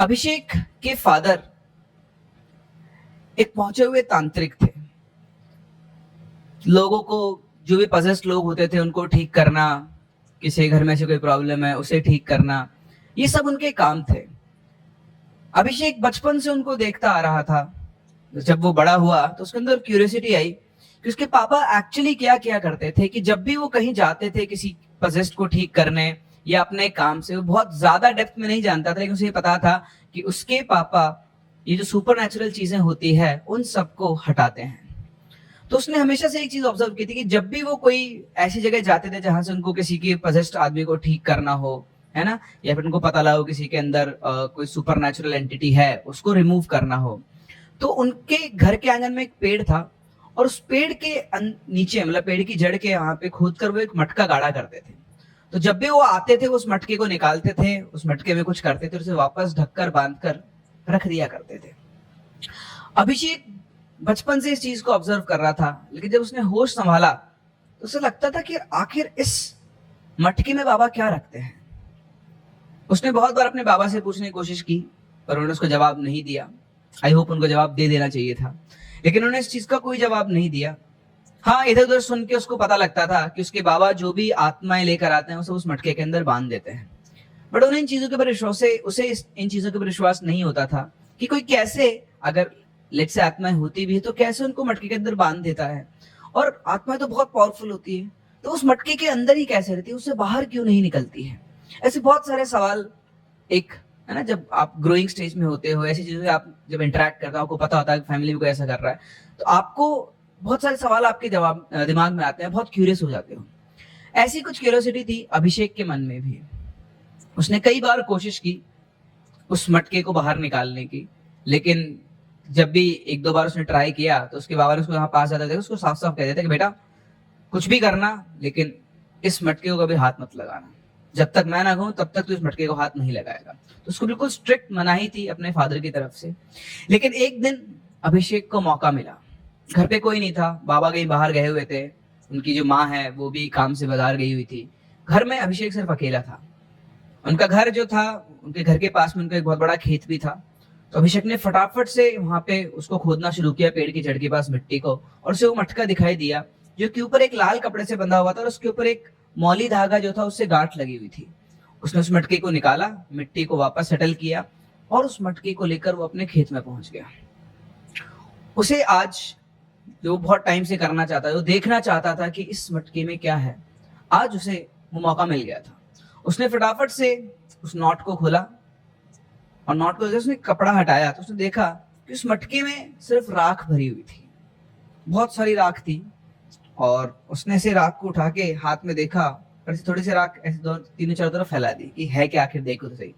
अभिषेक के फादर एक पहुंचे हुए तांत्रिक थे। लोगों को, जो भी पजेस्ड लोग होते थे, उनको ठीक करना, किसी घर में से कोई प्रॉब्लम है उसे ठीक करना, ये सब उनके काम थे। अभिषेक बचपन से उनको देखता आ रहा था। जब वो बड़ा हुआ तो उसके अंदर क्यूरियोसिटी आई कि उसके पापा एक्चुअली क्या किया करते थे। कि जब भी वो कहीं जाते थे किसी पजेस्ड को ठीक करने या अपने काम से, वो बहुत ज्यादा डेप्थ में नहीं जानता था, लेकिन उसे पता था कि उसके पापा ये जो सुपर नेचुरल चीजें होती है उन सबको हटाते हैं। तो उसने हमेशा से एक चीज ऑब्जर्व की थी कि जब भी वो कोई ऐसी जगह जाते थे जहां से उनको किसी के पजेस्ड आदमी को ठीक करना हो, है ना, या फिर उनको पता लगा किसी के अंदर कोई सुपर नेचुरल एंटिटी है, उसको रिमूव करना हो, तो उनके घर के आंगन में एक पेड़ था और उस पेड़ के नीचे, मतलब पेड़ की जड़ के यहाँ पे खोद कर वो एक मटका गाड़ा करते थे। तो जब भी वो आते थे वो उस मटके को निकालते थे, उस मटके में कुछ करते थे, उसे वापस ढककर बांध कर रख दिया करते थे। अभिषेक बचपन से इस चीज को ऑब्जर्व कर रहा था, लेकिन जब उसने होश संभाला तो उसे लगता था कि आखिर इस मटके में बाबा क्या रखते हैं। उसने बहुत बार अपने बाबा से पूछने की कोशिश की, पर उन्होंने उसको जवाब नहीं दिया। आई होप उनको जवाब दे देना चाहिए था, लेकिन उन्होंने इस चीज का कोई जवाब नहीं दिया। हाँ, इधर उधर सुन के उसको पता लगता था कि उसके बाबा जो भी आत्माएं लेकर आते हैं उसे उस मटके के अंदर बांध देते हैं। बट उन्हें इन चीजों के ऊपर विश्वास, उसे इन चीजों के ऊपर विश्वास नहीं होता था कि कोई कैसे, अगर लेट से आत्माएं होती भी है तो कैसे उनको मटके के अंदर बांध देता है। और आत्माएं तो बहुत पावरफुल होती है, तो उस मटके के अंदर ही कैसे रहती है, उससे बाहर क्यों नहीं निकलती है। ऐसे बहुत सारे सवाल, एक है ना, जब आप ग्रोइंग स्टेज में होते हो, ऐसी चीजों से आप जब इंटरेक्ट करते हो, आपको पता होता है कि फैमिली में कोई ऐसा कर रहा है, तो आपको बहुत सारे सवाल आपके जवाब दिमाग में आते हैं, बहुत क्यूरियस हो जाते हो। ऐसी कुछ क्यूरियोसिटी थी अभिषेक के मन में भी। उसने कई बार कोशिश की उस मटके को बाहर निकालने की, लेकिन जब भी एक दो बार उसने ट्राई किया तो उसके बाबा ने उसको यहाँ पास जाते थे, उसको साफ साफ कह देते कि बेटा कुछ भी करना, लेकिन इस मटके को कभी हाथ मत लगाना, जब तक मैं ना कहूं तब तक तू इस मटके को हाथ नहीं लगाएगा। तो उसको बिल्कुल स्ट्रिक्ट मनाही थी अपने फादर की तरफ से। लेकिन एक दिन अभिषेक को मौका मिला। घर पे कोई नहीं था, बाबा कहीं बाहर गए हुए थे, उनकी जो माँ है वो भी काम से बाजार गई हुई थी। घर में अभिषेक सिर्फ अकेला था। उनका घर जो था, उनके घर के पास में उनका एक बहुत बड़ा खेत भी था। तो अभिषेक ने फटाफट से वहां पे उसको खोदना शुरू किया, पेड़ की जड़ के पास मिट्टी को, और उसे वो मटका दिखाई दिया जो के ऊपर एक लाल कपड़े से बंधा हुआ था और उसके ऊपर एक मौली धागा जो था उससे गांठ लगी हुई थी। उसने उस मटके को निकाला, मिट्टी को वापस सेटल किया और उस मटके को लेकर वो अपने खेत में पहुंच गया। उसे आज, जो बहुत टाइम से करना चाहता था, वो देखना चाहता था कि इस मटके में क्या है, आज उसे वो मौका मिल गया था। उसने फटाफट से उस नॉट को खोला और नॉट को उसने कपड़ा हटाया तो उसने देखा कि उस मटके में सिर्फ राख भरी हुई थी, बहुत सारी राख थी। और उसने से राख को उठा के हाथ में देखा, और थोड़ी सी राख ऐसे तीनों चारों तरफ फैला दी कि है क्या, आखिर देखो तो सही।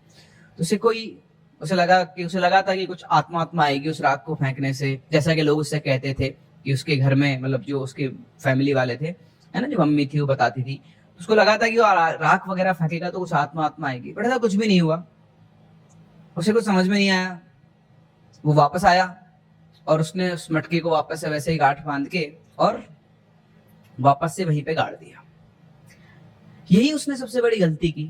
तो उसे लगा था कि कुछ आत्मा आएगी उस राख को फेंकने से, जैसा कि लोग उससे कहते थे कि उसके घर में, मतलब जो उसके फैमिली वाले थे, है ना, जो मम्मी थी वो बताती थी, उसको लगा था कि वो राख वगैरह फेंकेगा तो कुछ आत्मा आएगी। बट ऐसा कुछ भी नहीं हुआ। उसे कुछ समझ में नहीं आया। वो वापस आया और उसने उस मटके को वापस से वैसे ही गांठ बांध के और वापस से वहीं पे गाड़ दिया। यही उसने सबसे बड़ी गलती की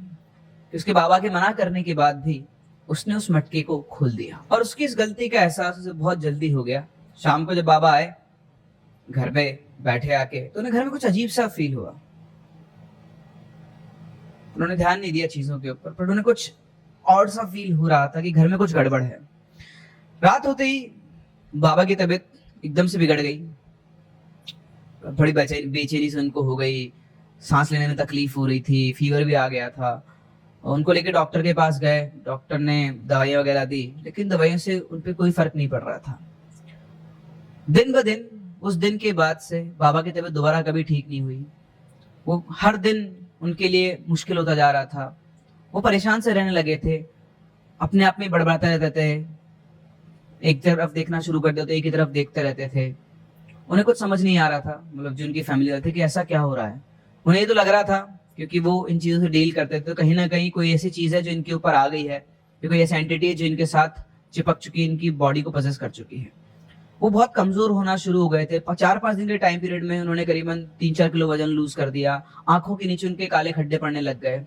कि उसके बाबा के मना करने के बाद भी उसने उस मटके को खोल दिया। और उसकी इस गलती का एहसास उसे बहुत जल्दी हो गया। शाम को जब बाबा आए घर पे बैठे आके, तो उन्हें घर में कुछ अजीब सा फील हुआ। उन्होंने ध्यान नहीं दिया चीजों के ऊपर, पर उन्हें कुछ और सा फील हो रहा था कि घर में कुछ गड़बड़ है। रात होते ही बाबा की तबीयत एकदम से बिगड़ गई। बड़ी बेचैनी से उनको हो गई, सांस लेने में तकलीफ हो रही थी, फीवर भी आ गया था। उनको लेके डॉक्टर के पास गए, डॉक्टर ने दवाइयां वगैरह दी, लेकिन दवाइयों से उन पे कोई फर्क नहीं पड़ रहा था। दिन ब दिन, उस दिन के बाद से बाबा की तबीयत दोबारा कभी ठीक नहीं हुई। वो हर दिन उनके लिए मुश्किल होता जा रहा था। वो परेशान से रहने लगे थे, अपने आप में बड़बड़ाते रहते थे, एक तरफ देखना शुरू कर दिया तो एक ही तरफ देखते रहते थे। उन्हें कुछ समझ नहीं आ रहा था, मतलब जो उनकी फैमिली वाले थे, कि ऐसा क्या हो रहा है। उन्हें ये तो लग रहा था, क्योंकि वो इन चीजों से डील करते थे, तो कहीं ना कहीं कोई ऐसी चीज है जो इनके ऊपर आ गई है, कोई ऐसी एंटिटी है जो इनके साथ चिपक चुकी है, इनकी बॉडी को पजेस कर चुकी है। वो बहुत कमजोर होना शुरू हो गए थे। 4-5 दिन के टाइम पीरियड में उन्होंने करीबन 3-4 किलो वजन लूज कर दिया। आंखों के नीचे उनके काले खड्डे पड़ने लग गए।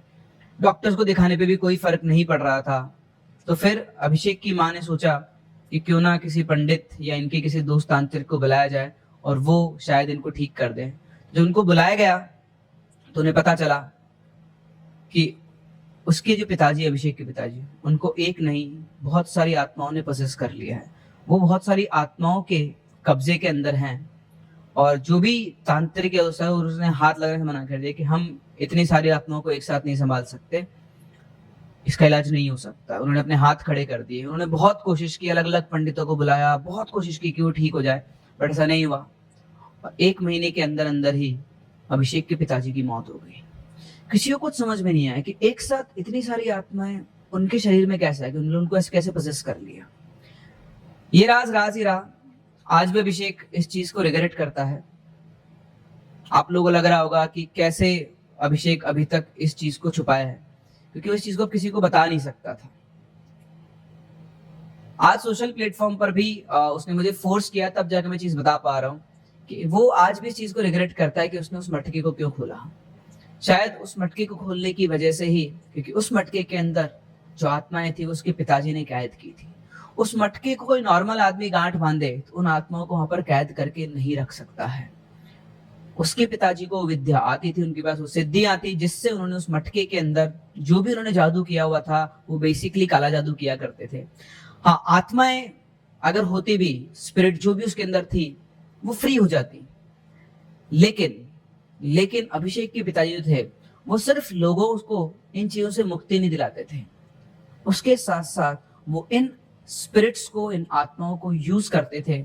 डॉक्टर्स को दिखाने पे भी कोई फर्क नहीं पड़ रहा था। तो फिर अभिषेक की माँ ने सोचा कि क्यों ना किसी पंडित या इनके किसी दोस्त तांत्रिक को बुलाया जाए और वो शायद इनको ठीक कर दें। जब उनको बुलाया गया तो उन्हें पता चला कि उसके जो पिताजी, अभिषेक के पिताजी, उनको एक नहीं बहुत सारी आत्माओं ने पसेस कर लिया है। वो बहुत सारी आत्माओं के कब्जे के अंदर हैं और जो भी तांत्रिक है उसने हाथ लगाने से मना कर दिया कि हम इतनी सारी आत्माओं को एक साथ नहीं संभाल सकते, इसका इलाज नहीं हो सकता। उन्होंने अपने हाथ खड़े कर दिए। उन्होंने बहुत कोशिश की, अलग अलग पंडितों को बुलाया, बहुत कोशिश की कि वो ठीक हो जाए, बट ऐसा नहीं हुआ। और 1 महीने के अंदर अंदर ही अभिषेक के पिताजी की मौत हो गई। किसी को कुछ समझ में नहीं आया कि एक साथ इतनी सारी आत्माएं उनके शरीर में कैसे है कि उन्होंने उनको ऐसे कैसे पोसेस कर लिया। ये राज ही रहा। आज भी अभिषेक इस चीज को रिग्रेट करता है। आप लोगों को लग रहा होगा कि कैसे अभिषेक अभी तक इस चीज को छुपाया है, क्योंकि वो इस चीज को किसी को बता नहीं सकता था। आज सोशल प्लेटफॉर्म पर भी उसने मुझे फोर्स किया, तब जाकर मैं चीज बता पा रहा हूँ कि वो आज भी इस चीज को रिग्रेट करता है कि उसने उस मटके को क्यों खोला। शायद उस मटके को खोलने की वजह से ही, क्योंकि उस मटके के अंदर जो आत्माएं थी वो उसके पिताजी ने कैद की थी। उस मटके को कोई नॉर्मल आदमी गांठ बांधे तो उन आत्माओं को वहां पर कैद करके नहीं रख सकता है। उसके पिताजी को विद्या आती थी, उनके पास वो सिद्धि आती, जिससे उन्होंने उस मटके के अंदर जो भी उन्होंने जादू किया हुआ था वो बेसिकली काला जादू किया करते थे। हाँ, आत्माएं अगर होती भी, स्पिरिट जो भी उसके अंदर थी वो फ्री हो जाती, लेकिन अभिषेक के पिताजी जो थे वो सिर्फ लोगों को इन चीजों से मुक्ति नहीं दिलाते थे, उसके साथ साथ वो इन स्पिरिट्स को, इन आत्माओं को यूज करते थे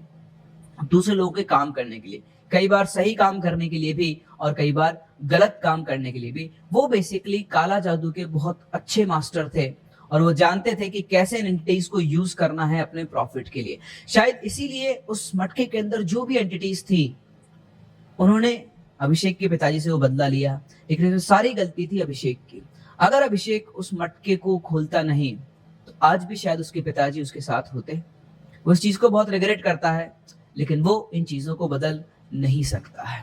दूसरे लोगों के काम करने के लिए, कई बार सही काम करने के लिए भी और कई बार गलत काम करने के लिए भी। वो बेसिकली काला जादू के बहुत अच्छे मास्टर थे और वो जानते थे कि कैसे इन एंटिटीज को यूज करना है अपने प्रॉफिट के लिए। शायद इसीलिए उस मटके के अंदर जो भी एंटिटीज थी उन्होंने अभिषेक के पिताजी से वो बदला लिया, लेकिन सारी गलती थी अभिषेक की। अगर अभिषेक उस मटके को खोलता नहीं तो आज भी शायद उसके पिताजी उसके साथ होते। वो इस चीज को बहुत रिग्रेट करता है, लेकिन वो इन चीजों को बदल नहीं सकता है।